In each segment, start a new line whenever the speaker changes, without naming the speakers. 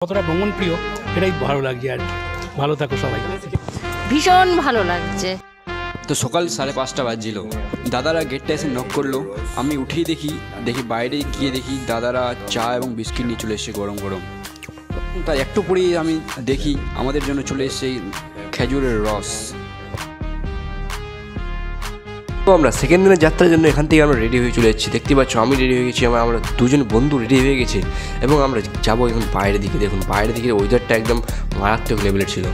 কতটা ভ্রমণ প্রিয় এটাই ভালো লাগছে আর ভালো থাকো সবাই।
ভীষণ ভালো লাগছে।
তো সকাল 5:30 বাজছিল, দাদারা গেটটা এসে নক করলো। আমি উঠিয়ে দেখি বাইরে গিয়ে দেখি দাদারা চা এবং বিস্কিট নিয়ে চলে এসছে গরম গরম। তাই একটু পরেই আমি দেখি আমাদের জন্য চলে এসছে খেজুরের রস। তো আমরা সেকেন্ড দিনের যাত্রার জন্য এখান থেকে আমরা রেডি হয়ে চলে যাচ্ছি। দেখতে পাচ্ছ আমি রেডি হয়ে গেছি, আমরা দুজন বন্ধু রেডি হয়ে গেছে এবং আমরা যাবো এখন বাইরের দিকে। দেখুন বাইরের দিকে ওয়েদারটা একদম মারাত্মক লেভেলের ছিল।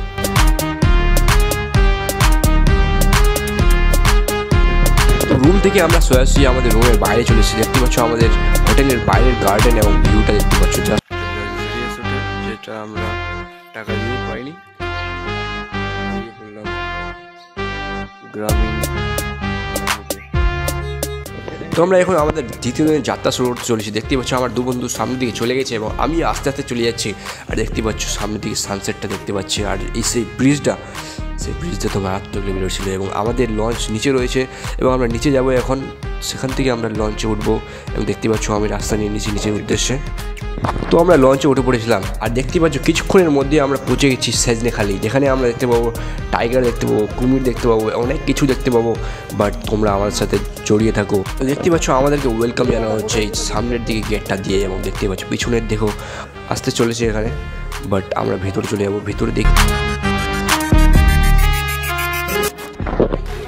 তো রুম থেকে আমরা সোজাসুজি আমাদের রুমের বাইরে চলে এসেছি। দেখতে পাচ্ছ আমাদের হোটেলের বাইরের গার্ডেন এবং ভিউটা দেখতে পাচ্ছ, যেটা আমরা টাকা দিয়ে পাইনি। গ্রামীণ। তো আমরা এখন আমাদের দ্বিতীয় দিনের যাত্রা শুরু করতে চলেছি। দেখতে পাচ্ছ আমার দু বন্ধু সামনের দিকে চলে গেছে এবং আমি আস্তে আস্তে চলে যাচ্ছি। আর দেখতে পাচ্ছ সামনের দিকে সানসেটটা দেখতে পাচ্ছি। আর সেই ব্রিজটা তো মারাত্মক লেভেলের ছিল এবং আমাদের লঞ্চ নিচে রয়েছে এবং আমরা নিচে যাব এখন। সেখান থেকে আমরা লঞ্চে উঠবো এবং দেখতে পাচ্ছ আমি রাস্তা নিয়ে নিচে নিচের উদ্দেশ্যে। তো আমরা লঞ্চে উঠে পড়েছিলাম আর দেখতে পাচ্ছ কিছুক্ষণের মধ্যে আমরা পৌঁছে গেছি সজনেখালি, যেখানে আমরা দেখতে পাবো টাইগার দেখতে পাবো, কুমির দেখতে পাবো, অনেক কিছু দেখতে পাবো। বাট তোমরা আমাদের সাথে জড়িয়ে থাকো। দেখতে পাচ্ছ আমাদেরকে ওয়েলকাম জানানো হচ্ছে এই সামনের দিকে গেটটা দিয়ে এবং দেখতে পাচ্ছ পিছনের দেখো আসতে চলেছে এখানে। বাট আমরা ভেতরে চলে যাবো, ভেতরে দেখি।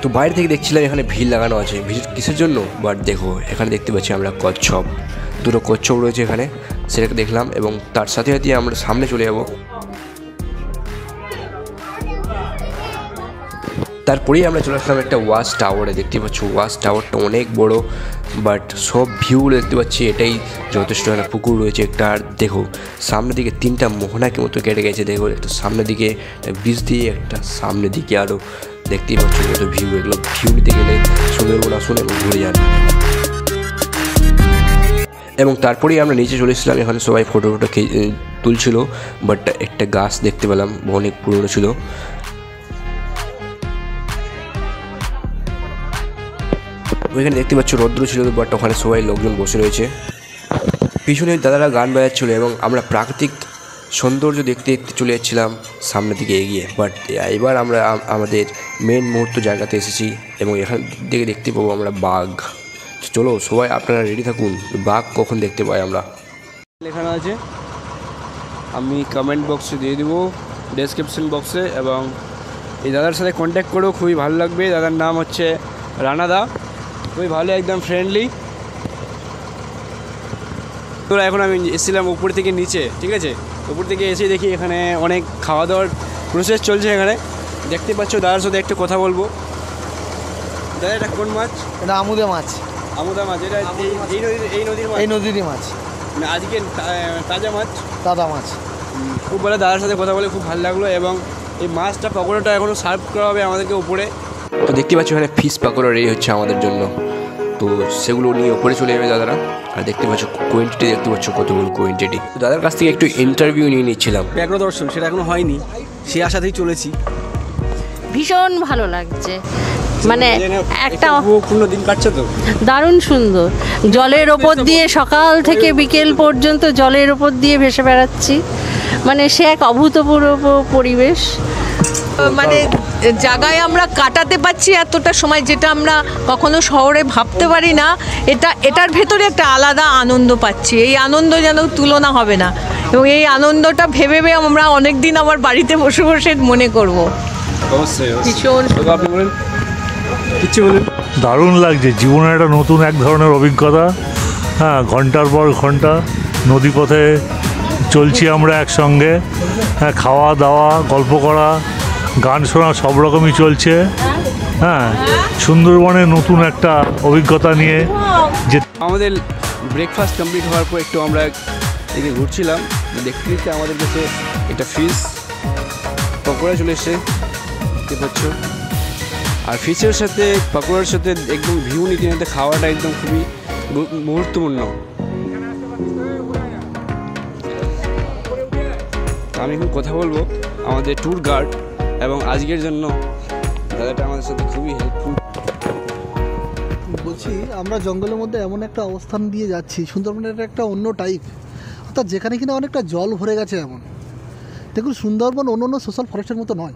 তো বাইরে থেকে দেখছিলাম এখানে ভিড় লাগানো আছে, ভিড় কিসের জন্য? বাট দেখো এখানে দেখতে পাচ্ছি আমরা কচ্ছপ, দুটো কচ্ছপ রয়েছে এখানে, সেটাকে দেখলাম এবং তার সাথে সাথে আমরা সামনে চলে যাব। তারপরেই আমরা চলে আসলাম একটা ওয়াচ টাওয়ারে। দেখতে পাচ্ছ ওয়াচ টাওয়ারটা অনেক বড়, বাট সব ভিউগুলো দেখতে পাচ্ছি এটাই যথেষ্ট। একটা পুকুর রয়েছে একটা, আর দেখো সামনের দিকে 3টা মোহনাকে মতো কেটে গেছে। দেখো একটু সামনের দিকে ব্রিজ দিয়ে একটা সামনের দিকে আরও দেখতেই পাচ্ছ কত ভিউ। এগুলো ভিউ নিতে গেলে সুন্দরবন আসুন এবং ঘুরে যান। এবং তারপরেই আমরা নিচে চলে এসেছিলাম। এখানে সবাই ফটো তুলছিল, বাট একটা গাছ দেখতে পেলাম অনেক পুরনো ছিল। ওইখানে দেখতে পাচ্ছ রৌদ্র ছিল, বাট ওখানে সবাই লোকজন বসে রয়েছে। পিছনে দাদারা গান বাজাচ্ছিল এবং আমরা প্রাকৃতিক সৌন্দর্য দেখতে দেখতে চলে যাচ্ছিলাম সামনের দিকে এগিয়ে। বাট এবার আমরা আমাদের মেন মুহূর্ত জায়গাতে এসেছি এবং এখান থেকে দেখতে পাবো আমরা বাঘ। চলো সবাই আপনারা রেডি থাকুন, বাঘ কখন দেখতে পাই আমরা। লেখানো আছে, আমি কমেন্ট বক্সে দিয়ে দেবো, ডেসক্রিপশন বক্সে। এবং এই দাদার সাথে কন্ট্যাক্ট করেও খুবই ভালো লাগবে। দাদার নাম হচ্ছে রানাদা, খুবই ভালো, একদম ফ্রেন্ডলি। তো এখন আমি এসেছিলাম উপর থেকে নিচে, ঠিক আছে। উপর থেকে এসে দেখি এখানে অনেক খাওয়া দাওয়ার প্রসেস চলছে এখানে। দেখতে পাচ্ছ দাদার সাথে একটু কথা বলবো। দাদা এটা কোন মাছ?
এটা আমুদা মাছ।
আমুদা মাছ, এটা এই নদীর মাছ। আজকে তাজা মাছ,
দাদা মাছ।
খুব ভালো, দাদার সাথে কথা বলে খুব ভালো লাগলো। এবং এই মাছটা পকোড়াটা এখনও সার্ভ করা হবে আমাদেরকে উপরে। তো দেখতে পাচ্ছ এখানে ফিশ পকোড়া রেডি হচ্ছে আমাদের জন্য। তো সেগুলো নিয়ে উপরে চলে যাবে দাদারা। আর দেখতে পাচ্ছ কোয়েন্টিটি, দেখতে পাচ্ছ কত বড় কোয়েন্টিটি। তো দাদার কাছ থেকে একটু ইন্টারভিউ নিয়ে নিচ্ছিলাম।
ব্যাঘ্র দর্শন সেটা এখনো হয়নি, সে আশাতেই চলেছি।
ভীষণ ভালো লাগছে, মানে একটা
পূর্ণ দিন কাটছে তো
দারুণ সুন্দর। জলের ওপর দিয়ে সকাল থেকে বিকেল পর্যন্ত জলের ওপর দিয়ে ভেসে বেড়াচ্ছি, মানে সে এক অভূতপূর্ব পরিবেশ।
মানে জায়গায় আমরা কাটাতে পারছি এতটা সময়, যেটা আমরা কখনো শহরে ভাবতে পারি না। এটার ভেতরে একটা আলাদা আনন্দ পাচ্ছি, এই আনন্দ যেন তুলনা হবে না। এবং এই আনন্দটা ভেবে আমরা অনেক দিন আমার বাড়িতে বসে বসে মনে করব।
অবশ্যই
ভীষণ
আপনি বলেন, কিছু বলেন।
দারুণ লাগছে, জীবনের একটা নতুন এক ধরনের অভিজ্ঞতা। হ্যাঁ, ঘন্টার পর ঘন্টা নদীপথে চলছি আমরা একসঙ্গে। হ্যাঁ, খাওয়া দাওয়া, গল্প করা, গান শোনা, সব রকমই চলছে। হ্যাঁ, সুন্দরবনে নতুন একটা অভিজ্ঞতা নিয়ে যে
আমাদের ব্রেকফাস্ট কমপ্লিট হওয়ার পর একটু আমরা এদিকে ঘুরছিলাম। দেখতে দেখতে আমাদের কাছে একটা ফিশ পকোড়া চলে এসছে, দেখতে পাচ্ছ। আর ফিশের সাথে পকোড়ার সাথে একদম ভিউ নিতে নিতে খাওয়াটা একদম খুবই মুহূর্তপূর্ণ। আমি এখন কথা বলবো আমাদের ট্যুর গাইড এবং আজকের জন্য দাদাটা আমাদের সাথে খুবই হেল্পফুল।
বলছি আমরা জঙ্গলের মধ্যে এমন একটা অবস্থান দিয়ে যাচ্ছি, সুন্দরবনের একটা অন্য টাইপ। অর্থাৎ যেখানে কিনা অনেকটা জল ভরে গেছে এমন। দেখুন সুন্দরবন অন্য অন্য সোশ্যাল ফরেস্টের মতো নয়,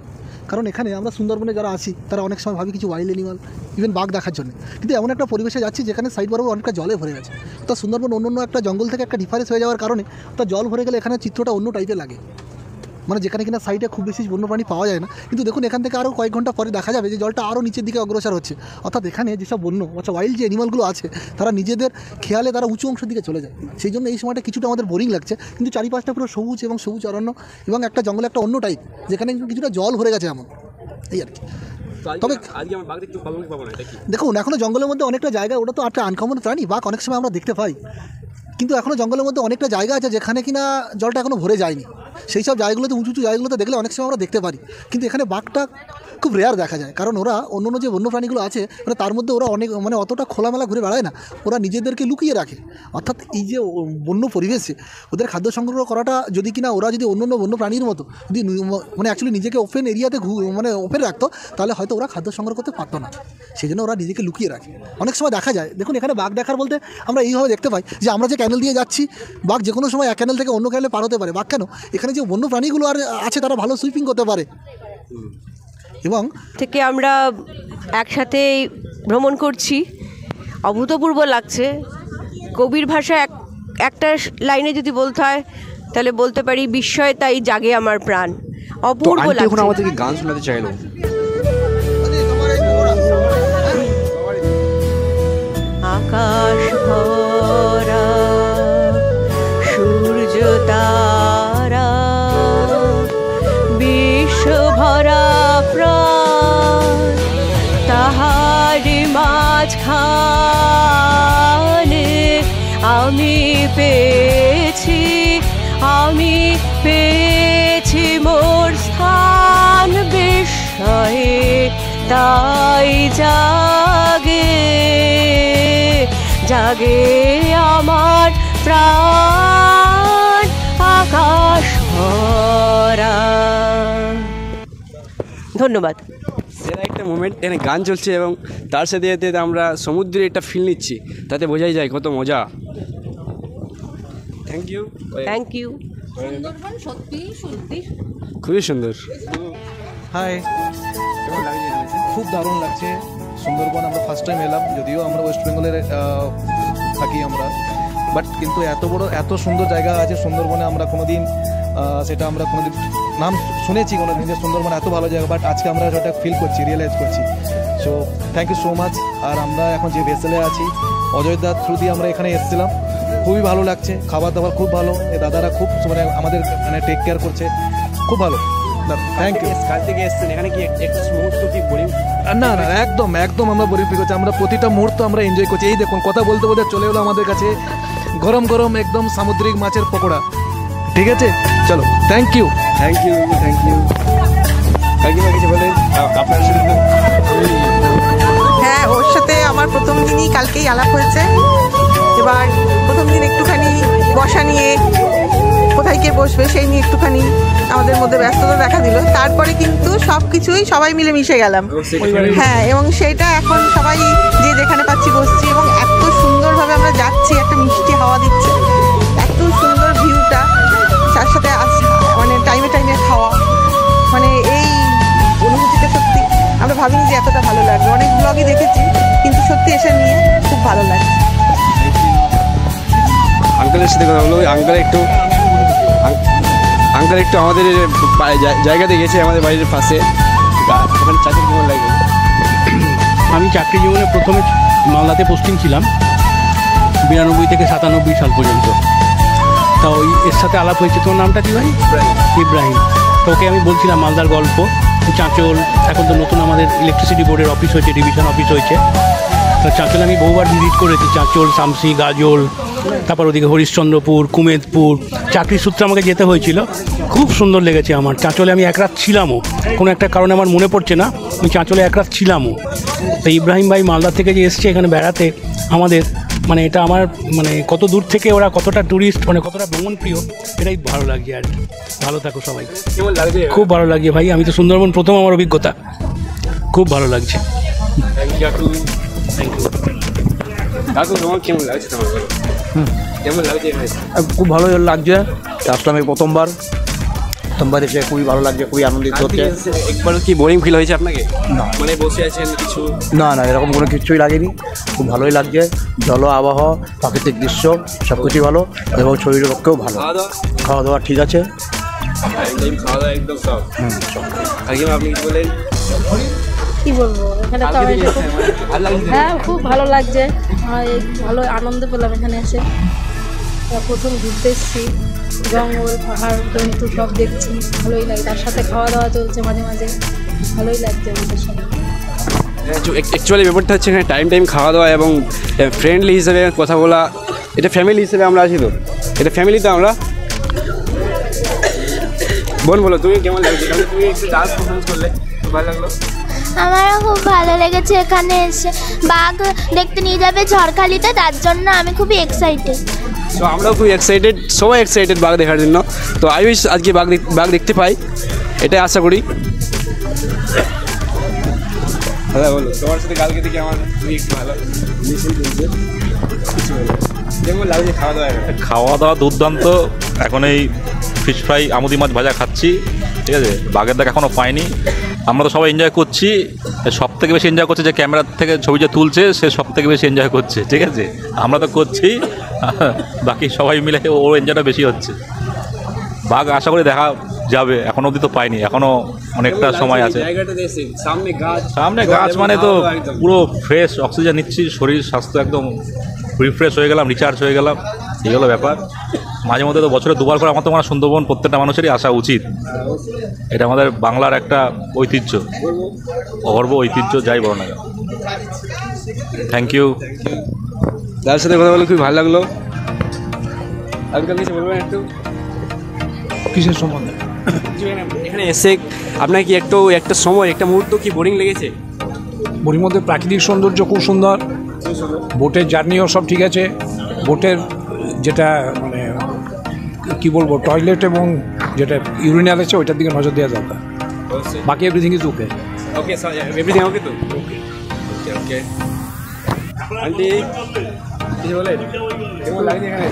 কারণ এখানে আমরা সুন্দরবনে যারা আছি তারা অনেক সময় ভাবি কিছু ওয়াইল্ড অ্যানিমাল ইভেন বাঘ দেখার জন্য, কিন্তু এমন একটা পরিবেশে যাচ্ছি যেখানে সাইড বরাবর অনেকটা জলে ভরে গেছে। অর্থাৎ সুন্দরবন অন্য অন্য একটা জঙ্গল থেকে একটা ডিফারেন্স হয়ে যাওয়ার কারণে অর্থাৎ জল ভরে গেলে এখানে চিত্রটা অন্য টাইপের লাগে, মানে যেখানে কিনা সাইডে খুব বেশি বন্যপ্রাণী পাওয়া যায় না। কিন্তু দেখুন এখান থেকে আরও কয়েক ঘন্টা পরে দেখা যাবে যে জলটা আরও নিচের দিকে অগ্রসর হচ্ছে, অর্থাৎ এখানে যেসব বন্য অর্থাৎ ওয়াইল্ড যে অ্যানিমালগুলো আছে তারা নিজেদের খেয়ালে তারা উঁচু অংশের দিকে চলে যায়। সেই জন্য এই সময়টা কিছুটা আমাদের বোরিং লাগছে, কিন্তু চারিপাশটা পুরো সবুজ এবং সবুজ অরণ্য এবং একটা জঙ্গলে একটা অন্য টাইপ যেখানে কিছুটা জল ভরে গেছে এমন, এই আর কি। তবে দেখুন এখনও জঙ্গলের মধ্যে অনেকটা জায়গা, ওটা তো একটা আনকমন প্রাণী, বাঘ অনেক সময় আমরা দেখতে পাই, কিন্তু এখনও জঙ্গলের মধ্যে অনেকটা জায়গা আছে যেখানে কিনা জলটা এখনও ভরে যায়নি। সেই সব জায়গাগুলোতে উঁচু উঁচু জায়গাগুলোতে দেখলে অনেক সময় আমরা দেখতে পারি, কিন্তু এখানে বাঘটা খুব রেয়ার দেখা যায়, কারণ ওরা অন্য অন্য যে বন্যপ্রাণীগুলো আছে মানে তার মধ্যে ওরা অনেক মানে অতটা খোলামেলা ঘুরে বেড়ায় না, ওরা নিজেদেরকে লুকিয়ে রাখে। অর্থাৎ এই যে বন্য পরিবেশে ওদের খাদ্য সংগ্রহ করাটা যদি কিনা ওরা যদি অন্য অন্য বন্য প্রাণীর মতো যদি মানে অ্যাকচুয়ালি নিজেকে ওপেন এরিয়াতে মানে ওপেন রাখতো তাহলে হয়তো ওরা খাদ্য সংগ্রহ করতে পারতো না, সেই জন্য ওরা নিজেকে লুকিয়ে রাখে। অনেক সময় দেখা যায়, দেখুন এখানে বাঘ দেখার বলতে আমরা এইভাবে দেখতে পাই যে আমরা যে ক্যানেল দিয়ে যাচ্ছি বাঘ যে কোনো সময় এক ক্যানেল থেকে অন্য ক্যানেলে পার হতে পারে। বাঘ কেন, এখানে যে বন্য প্রাণীগুলো আর আছে তারা ভালো সুইপিং করতে পারে। এবং
থেকে আমরা একসাথে ভ্রমণ করছি, অভূতপূর্ব লাগছে। কবির ভাষা একটা লাইনে যদি বলতে হয় তাহলে বলতে পারি বিস্ময় তাই জাগে আমার প্রাণ। অপূর্ব লাগছে।
এখন আমাদেরকে গান শোনাতে চাইলো।
আকাশ ভরা সূর্য তারা বিশ্ব ভরা প্রাণ তাহারি মাঝখানে আমি পেয়েছি মোর স্থান বিস্ময়ে তাই জাগে আমার প্রাণ আকাশ ভরা। ধন্যবাদ।
সেরা একটা মোমেন্ট, এখানে গান চলছে এবং তার সাথে সাথে আমরা সমুদ্রের একটা ফিল নিচ্ছি, তাতে বোঝাই যায় কত মজা। Thank you.
সুন্দরবন সত্যি সত্যি
খুবই সুন্দর।
হাই, খুব দারুণ লাগছে সুন্দরবন। আমরা ফার্স্ট টাইম এলাম, যদিও আমরা ওয়েস্ট বেঙ্গলের থাকি আমরা, বাট কিন্তু এত সুন্দর জায়গা আছে সুন্দরবনে আমরা কোনোদিন নাম শুনেছি কোনোদিন যে সুন্দরবন এত ভালো জায়গা, বাট আজকে আমরা সেটা ফিল করছি, রিয়েলাইজ করছি। So thank you so much. আর আমরা এখন যে ভেসেলে আছি অজয়দার থ্রু দিয়ে আমরা এখানে এসেছিলাম, খুবই ভালো লাগছে। খাবার দাবার খুব ভালো, এই দাদারা খুব মানে আমাদের মানে টেক কেয়ার করছে, খুব ভালো। Thank you.
কাল থেকে এসেছেন, এখানে কি একটা মুহূর্ত কি বোরিং?
না একদম আমরা বোরিং ফিল করছি। আমরা প্রতিটা মুহূর্ত আমরা এনজয় করছি। এই দেখুন কথা বলতে বলতে চলে এলো আমাদের কাছে গরম গরম একদম সামুদ্রিক মাছের পকোড়া। ঠিক আছে, চলো। Thank you.
কিছু বলেন আপনার সাথে?
হ্যাঁ, ওর সাথে আমার প্রথম দিনই কালকেই আলাপ হয়েছে। এবার প্রথম দিন একটুখানি বসা নিয়ে কোথায় কে বসবে সেই নিয়ে একটুখানি আমাদের মধ্যে ব্যস্ততা দেখা দিল। তারপরে কিন্তু সব কিছুই সবাই মিলে মিশে গেলাম। হ্যাঁ, এবং সেটা এখন সবাই যে যেখানে পাচ্ছি বসছি এবং এত সুন্দরভাবে আমরা যাচ্ছি, একটা মিষ্টি হাওয়া দিচ্ছে, এত সুন্দর ভিউটা, তার সাথে মানে টাইমে খাওয়া, মানে এই অনুভূতিটা সত্যি আমরা ভাবিনি যে এতটা ভালো লাগবে। অনেক ব্লগই দেখেছি, কিন্তু সত্যি এসে নিয়ে খুব ভালো লাগছে।
আঙ্কেলের সাথে কথা বলবো। আঙ্কেল একটু আমাদের জায়গাতে গেছে, আমাদের বাড়ির পাশে। ওখানে চাকরি কেমন লাগে?
আমি চাকরি জীবনে প্রথমে মালদাতে পোস্টিং ছিলাম 92 থেকে 97 সাল পর্যন্ত। তা এর সাথে আলাপ হয়েছে। তোর নামটা কি ভাই? ইব্রাহিম। তোকে আমি বলছিলাম মালদার গল্প, চাঁচল। এখন তো নতুন আমাদের ইলেকট্রিসিটি বোর্ডের অফিস হয়েছে, ডিভিশন অফিস হয়েছে। তো চাঁচল আমি বহুবার ভিজিট করেছি, চাঁচল, শামসি, গাজল, তারপর ওদিকে হরিশ্চন্দ্রপুর, কুমেদপুর। চাকরির সূত্রে আমাকে যেতে হয়েছিল, খুব সুন্দর লেগেছে আমার। চাঁচলে আমি এক রাত ছিলামও, কোনো একটা কারণে আমার মনে পড়ছে না, আমি চাঁচলে এক রাত ছিলামও। তো ইব্রাহিম ভাই মালদা থেকে যে এসছে এখানে বেড়াতে আমাদের, মানে এটা আমার মানে কত দূর থেকে ওরা কতটা ট্যুরিস্ট, মানে কতটা ভ্রমণ প্রিয়, এটাই ভালো লাগছে আর কি। ভালো থাকো সবাই। খুব ভালো লাগছে ভাই, আমি তো সুন্দরবন প্রথম আমার অভিজ্ঞতা, খুব ভালো লাগছে।
Thank you. কাকু তোমার কেমন লাগছে?
কেমন লাগছে এখানে?
খুব ভালো লাগছে, আসলাম এই প্রথমবার এসে খুবই ভালো লাগছে, খুবই আনন্দিত হচ্ছে।
একবার কি বোরিং ফিল হয়েছে আপনাকে?
না
মানে বসে আছেন কিছু?
না এরকম কোনো কিছুই লাগেনি, খুব ভালোই লাগছে। জল আবহাওয়া, প্রাকৃতিক দৃশ্য সব কিছুই ভালো এবং শরীরের পক্ষেও ভালো। খাওয়া দাওয়া ঠিক আছে,
খাওয়া দাওয়া একদম সব। আপনি কি বলেন?
কি বলবো, এখানে তো হ্যাঁ খুব ভালো লাগছে, ভালো আনন্দ পেলাম এখানে এসে। প্রথম ঘুরতে এসেছি, জঙ্গল পাহাড় জন্তু সব দেখছি, ভালোই লাগে। তার সাথে খাওয়া দাওয়া চলছে মাঝে মাঝে, ভালোই লাগছে ওদের সঙ্গে।
অ্যাকচুয়ালি ব্যাপারটা হচ্ছে এখানে টাইম খাওয়া দাওয়া এবং ফ্রেন্ডলি হিসেবে কথা বলা, এটা ফ্যামিলি হিসেবে আমরা আছি তো, এটা ফ্যামিলিতে আমরা। বলো তুমি কেমন লাগছে? তুমি একটু ডান্স পারফরমেন্স করলে ভালো লাগলো?
আমারও খুব ভালো লেগেছে এখানে এসে। বাঘ দেখতে নিয়ে যাবে ঝড়খালিতে, তার জন্য আমি খুবই এক্সাইটেড।
তো আমরাও খুব এক্সাইটেড, সবাই এক্সাইটেড বাঘ দেখার জন্য। তো আই উইশ আজকে বাঘ দেখতে পাই, এটাই আশা করি। দাদা বলো, তোমার সাথে কালকে থেকে আমার একটু ভালো কেমন লাগছে খাওয়া দাওয়া?
খাওয়া দাওয়া দুর্দান্ত। এখন এই ফিশ ফ্রাই, আমুদি মাছ ভাজা খাচ্ছি, ঠিক আছে। বাঘের দেখা এখনও পাইনি, আমরা তো সবাই এনজয় করছি। সব থেকে বেশি এনজয় করছে যে ক্যামেরার থেকে ছবি যে তুলছে, সে সব থেকে বেশি এনজয় করছে, ঠিক আছে। আমরা তো করছি, বাকি সবাই মিলে ওর এনজয়টা বেশি হচ্ছে। বাঘ আশা করি দেখা যাবে, এখনো অবধি তো পাইনি, এখনো অনেকটা সময় আছে। সামনে গাছ মানে তো পুরো ফ্রেশ অক্সিজেন নিচ্ছি, শরীর স্বাস্থ্য একদম রিফ্রেশ হয়ে গেলাম, রিচার্জ হয়ে গেলাম, এই হলো ব্যাপার। মাঝে মধ্যে তো বছরে দুবার করে আমার তো মনে হয় সুন্দরবন প্রত্যেকটা মানুষেরই আসা উচিত। এটা আমাদের বাংলার একটা ঐতিহ্য, অগর্ব ঐতিহ্য, যাই বলো না। Thank you.
তার সাথে কথা বলে খুব ভালো লাগলো। আজকাল কিছু বলবেন একটু
কিসের সম্বন্ধে?
এখানে এসে আপনার কি একটা সময়, একটা মুহূর্ত কি বোরিং লেগেছে?
বরির মধ্যে প্রাকৃতিক সৌন্দর্য খুব সুন্দর, বোটের জার্নিও সব ঠিক আছে। বোটের যেটা মানে কি বলবো, টয়লেট এবং যেটা ইউরিনাল আছে ওইটার দিকে নজর দেওয়া দরকার। বাকি everything is okay.
Okay sir, everything okay তো? ওকে আন্টি কিছু বলেন, কেমন লাগছে এখানে?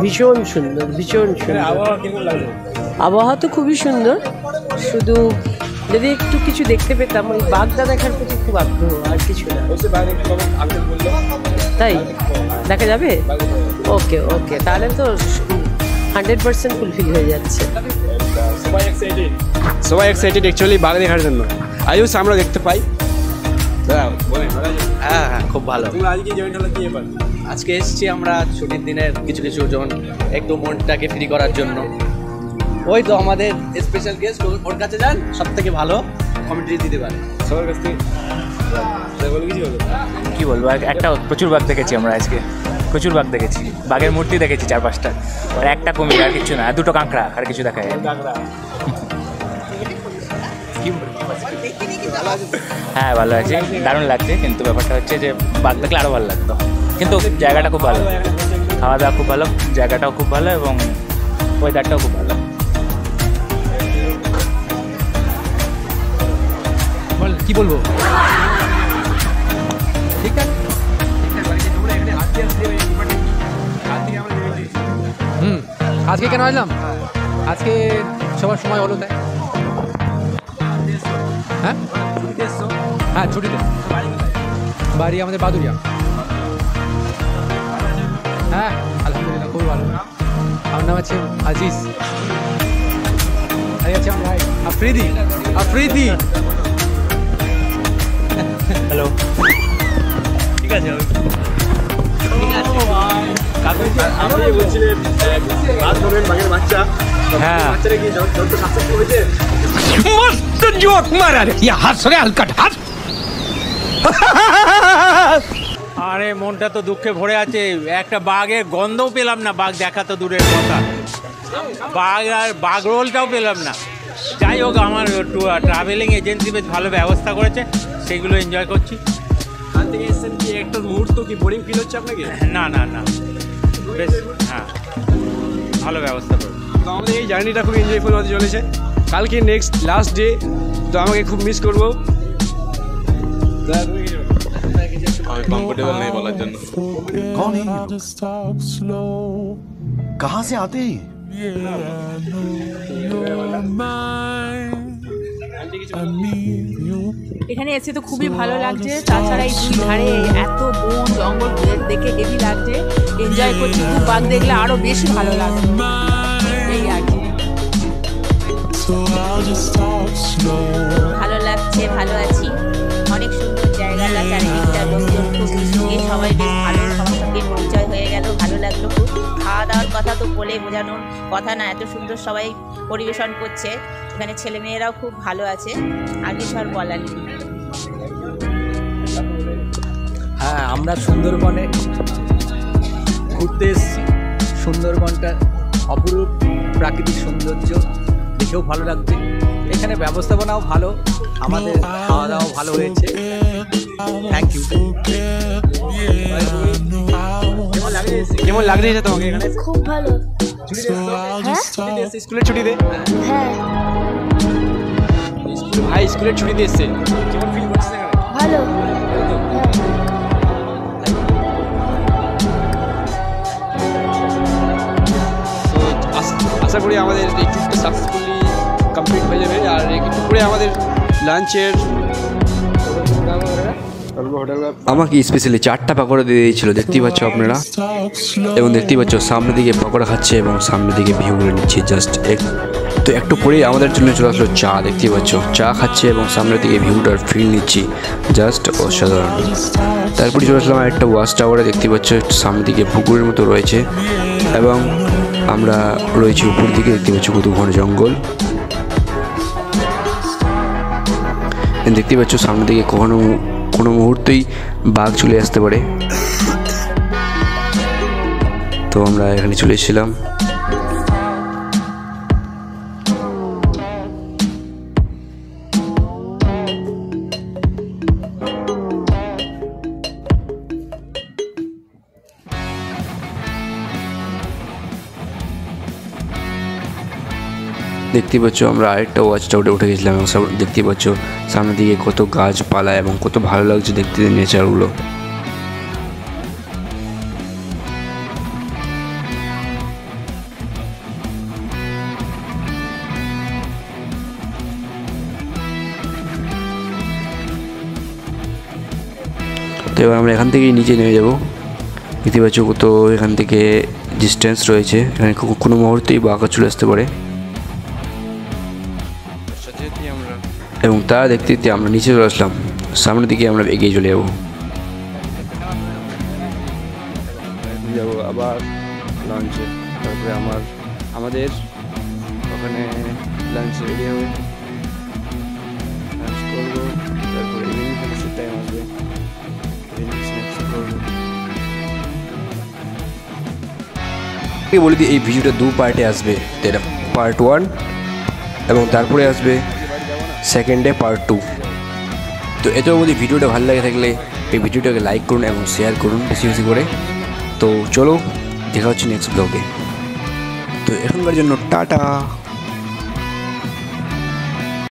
ভীষণ সুন্দর, ভীষণ সুন্দর।
আবহাওয়া কেমন লাগছে?
আবহাওয়া তো খুবই সুন্দর, শুধু যদি একটু কিছু দেখতে পেতাম, ওই বাঘটা দেখার প্রতি খুব আগ্রহ, আর কিছু না। তাই দেখা যাবে? ওকে ওকে, তাহলে তো 100% ফুলফিল হয়ে যাচ্ছে।
সবাই এক্সাইটেড অ্যাকচুয়ালি বাঘ দেখার জন্য। আয়ুষ আমরা দেখতে পাই।
হ্যাঁ খুব ভালো।
আজকে জয়েন্ট হলো কি এবার?
আজকে এসেছি আমরা ছুটির দিনের কিছু জন একটু মনটাকে ফ্রি করার জন্য। ওই তো আমাদের স্পেশাল গেস্ট, ওর কাছে যান, সব থেকে ভালো কমেন্ট্রি দিতে পারে
সবার কাছ থেকে।
কি বলবো, একটা প্রচুর বাঘ দেখেছি আমরা আজকে, প্রচুর বাঘ দেখেছি, বাঘের মূর্তি দেখেছি 4-5টা, আর একটা কুমির, আর কিছু না, আর 2টো কাঁকড়া, আর কিছু দেখা যায়। হ্যাঁ ভালো আছে, দারুণ লাগছে, কিন্তু ব্যাপারটা হচ্ছে যে বাঘ দেখলে আরও ভালো লাগতো। কিন্তু জায়গাটা খুব ভালো, খাওয়া দাওয়া খুব ভালো, জায়গাটাও খুব ভালো এবং ওয়েদারটাও খুব ভালো।
কি বলবো, ঠিক আছে। আজকে কেন আসলাম? আজকে সবার সময় হলো তাই। হ্যাঁ হ্যাঁ ছুটিতে। বাড়ি আমাদের বাদুরিয়া। হ্যাঁ আলহামদুলিল্লাহ খুবই ভালো। আমার নাম আছে আজিজ, আর আছে আমার ভাই আফ্রিদি।
হ্যালো,
ঠিক আছে। আপনি বলছিলেন বাঘ ধরবেন, বাঘের বাচ্চা।
হ্যাঁ
বাচ্চারা কি যত সাকসেসফুল হয়েছে?
मस्त जोक मारा रे, ये हंस रे हलकट हंस।
আরে মনটা তো দুঃখে ভরে আছে, একটা বাঘের গন্ধও পেলাম না, বাঘ দেখা তো দূরের কথা, বাঘ আর বাঘ রোলটাও পেলাম না। যাই হোক, আমার ট্রাভেলিং এজেন্সি বেশ ভালো ব্যবস্থা করেছে, সেগুলো এনজয় করছি।
কাল থেকে এসেছেন, কি একটা মুহূর্ত কি বোরিং ফিল হচ্ছে আপনাকে?
না না না, বেশ হ্যাঁ ভালো ব্যবস্থা করেছে।
তো আমাদের এই জার্নিটা খুব এনজয়ফুল হতে চলেছে। কালকে নেক্সট লাস্ট ডে, তো আমাকে খুব মিস করবো।
আমি কমফোর্টেবল নেই বলার জন্য।
कौन है कहाँ से आते हैं
এখানে এসে তো খুবই ভালো লাগছে। তাছাড়া এই দুই ধারে এত বন জঙ্গল দেখে হেভি লাগছে, এনজয় করছি। খুব বাঘ দেখলে আরো বেশি ভালো লাগবে, এই আর কি।
ভালো লাগছে, ভালো আছি। অনেক সুন্দর জায়গাটা, চারিদিকটা লোকজন খুব মিশুকে, সবাই বেশ ভালো, সবার সঙ্গে পরিচয় হয়ে গেল, ভালো লাগলো খুব। খাওয়া দাওয়ার কথা তো বলে বোঝানোর কথা না, এত সুন্দর সবাই পরিবেশন করছে। এখানে ছেলেমেয়েরাও খুব ভালো আছে, আর কিছু আর বলার নেই।
হ্যাঁ, আমরা সুন্দরবনে ঘুরতে এসেছি। সুন্দরবনটা অপরূপ প্রাকৃতিক সৌন্দর্য, দেখেও ভালো লাগছে। এখানে ব্যবস্থাপনাও ভালো, আমাদের খাওয়া দাওয়া ভালো হয়েছে। Thank you.
কেমন লাগছে তোমাকে এখানে?
খুব ভালো।
স্কুলের ছুটিতে?
হ্যাঁ।
ভাই স্কুলের ছুটিতে এসছে, কেমন ফিল করছিস এখানে?
ভালো।
আশা করি আমাদের এই ট্যুরটা সাকসেসফুলি কমপ্লিট হয়ে যাবে। আর একটু করে আমাদের লাঞ্চের
আমাকে স্পেশালি 4টা পকোড়া দিয়ে দিয়েছিল, দেখতেই পাচ্ছ আপনারা। এবং দেখতেই পাচ্ছ সামনের দিকে পকোড়া খাচ্ছে এবং সামনের দিকে ভিউ করে নিচ্ছে জাস্ট। তো একটু পরেই আমাদের জন্য চলে আসলো চা, দেখতেই পাচ্ছ চা খাচ্ছে এবং সামনের দিকে ভিউটার ফিল নিচ্ছি, জাস্ট অসাধারণ। তারপরে চলে আসলাম একটা ওয়াচ টাওয়ারে, দেখতেই পাচ্ছ সামনের দিকে পুকুরের মতো রয়েছে এবং আমরা রয়েছি উপর দিকে, দেখতে পাচ্ছ কত ঘন জঙ্গল। দেখতে পাচ্ছ সামনের দিকে কোনো মুহূর্তেই বাঘ চলে আসতে পারে। তো আমরা এখানে চলে এসেছিলাম। দেখতে পাচ্ছ আমরা আরেকটা ওয়াচ টাওয়ারে উঠে গেছিলাম এবং দেখতে পাচ্ছ সামনের দিকে কত গাছপালা এবং কত ভালো লাগছে দেখতে নেচারগুলো। তো এবার আমরা এখান থেকেই নিচে নেমে যাব। দেখতে পাচ্ছ কত এখান থেকে ডিস্টেন্স রয়েছে, এখানে কোনো মুহূর্তেই বাঘ চলে আসতে পারে। এবং তা দেখতে দেখতে আমরা নিচে চলে আসলাম, সামনের দিকে আমরা এগিয়ে চলে যাবো আবার লাঞ্চে। তারপরে আমাদের ওখানে লাঞ্চ রেডি হবে, লাঞ্চ করবো। তারপরে ইভিনিং ফিনিশের টাইম আসবে, ইভিনিং স্ন্যাক্স করবো। বলে দিই এই ভিডিওটা 2 পার্টে আসবে, এটা পার্ট 1 এবং তারপরে আসবে সেকেন্ডে পার্ট 2। তো এটার মধ্যে ভিডিওটা ভালো লাগে থাকলে এই ভিডিওটাকে লাইক করুন এবং শেয়ার করুন বেশি বেশি করে। তো চলো দেখা হচ্ছে নেক্সট ব্লগে। তো এখনকার জন্য টাটা।